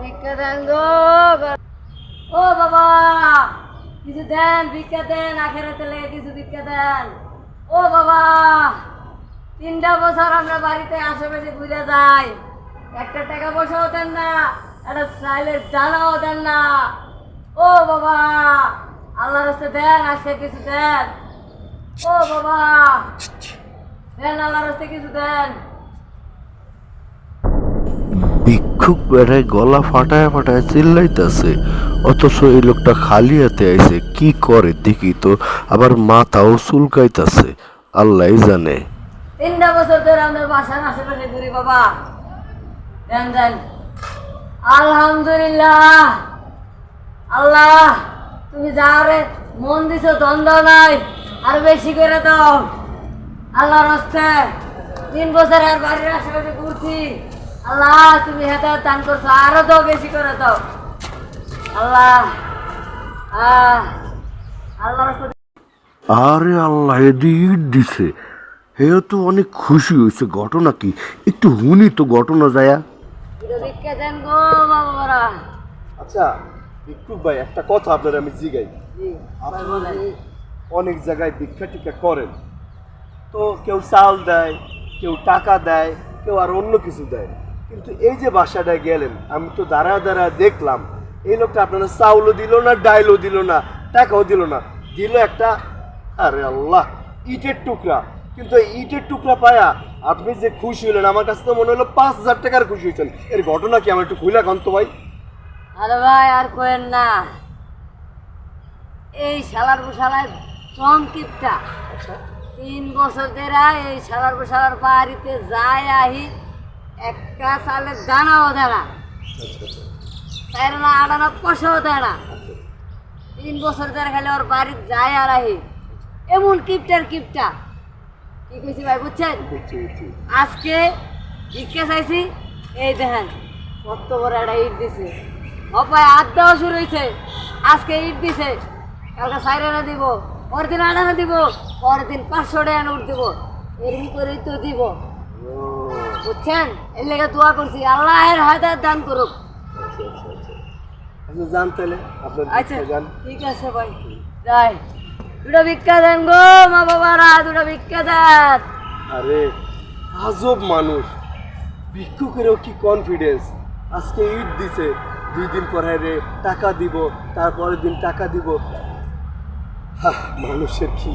ভিক্ষা দেন গো। ও বাবা, কিছু দেন, ভিক্ষা দেন, আখেরাতে লেগে কিছু ভিক্ষা দেন। ও বাবা, 3টা বছর আমরা বাড়িতে আশেপাশে ঘুরে যাই, একটা টাকা পয়সাও দেন না, একটা চাইলের দানাও দেন না। ও বাবা, আল্লাহর রাস্তায় দেন, আজকে কিছু দেন। ও বাবা, দেন, আল্লাহর রাস্তায় কিছু দেন। ভিক্ষুক বেড়ায় গলা ফাটায় ফাটায় চিল্লাইতেছে, অথচ এই লোকটা খালি হাতে আইছে। কি করে দেখি তো, আবার মাথাও চুলকাইতেছে, আল্লাহ জানে। 3টা বছর ধরে আমাদের বাসার আশেপাশে ঘুরি বাবা, দেন দেন। আলহামদুলিল্লাহ, আল্লাহ তুমি যারে মন দিছো দ্বন্দ্ব নাই, আর বেশি করে দাও। আল্লাহর রাস্তায় 3 বছর আর বাড়ির আশেপাশে ঘুরছি, আল্লাহ তুমি হেদায়েত দান করছো, আরো দাও, বেশি করে দাও আল্লাহ। আল্লাহর রাস্তায়। আরে আল্লাহ, এদি ইট দিছে। হে তো অনেক খুশি হয়েছে। ঘটনা কি একটু হুনি তো, ঘটনা যায়া। ভিক্ষা দেন গো বাবারা। আচ্ছা ভিক্ষুক ভাই, একটা কথা আপনার আমি জিগাই। জি, আপনি বলেন। যে অনেক জায়গায় ভিক্ষা টিক্ষা করেন, তো কেউ চাল দেয়, কেউ টাকা দেয়, কেউ আর অন্য কিছু দেয়, কিন্তু এই যে বাসাটায় গেলেন, আমি তো দাঁড়া দাঁড়া দেখলাম এই লোকটা আপনারা চাউলও দিল না, ডাইলও দিল না, টাকাও দিল না, দিল একটা, আরে আল্লাহ, ইটের টুকরা। কিন্তু এই ইটের টুকরা পায়া আপনি যে খুশি হলেন, আমার কাছে তো মনে হলো 5,000 টাকার খুশি হয়েছেন। এর ঘটনা কি আমার একটু খুইলা কন তো ভাই। আরে ভাই আর কোয়েন না, এই শালার বসালার চমকিপটা 3 বছর ধরে এই শালার বসালার বাড়িতে যায় আহি, একটা চালের দানাও দেয় না, তাই না আটানা পয়সাও দেয় না। 3 বছর ধরে খালি ওর বাড়িতে যায় আর আহি, এমন কিপটার কিপটা। কি কইছি ভাই বুঝছেন? আজকে ভিক্ষা চাইছি, এই দেখেন কত বড় একটা ইট দিছে। অপায় হাত দেওয়া শুরু হয়েছে, আজকে ইট দিছে, কালকে 4 আনা দিব, পরের দিন 8 আনা দিব, পরের দিন 500 টাকা নোট দিব, এরকম করেই তো দিব। বুঝছেন? এর লেগে দোয়া করছি, আল্লাহ এর হেদায়েত দান করুক। আচ্ছা যান তাহলে, আপনার আচ্ছা ভিক্ষা যান। ঠিক আছে ভাই, যাই। 2টা ভিক্ষা দেন গো মা বাবারা, 2টা ভিক্ষা দেন। আরে আজব মানুষ, ভিক্ষুকেরও কি কনফিডেন্স। আজকে ইট দিছে, 2 দিন পরে রে টাকা দিব, তারপরের দিন টাকা দিব। মানুষের কি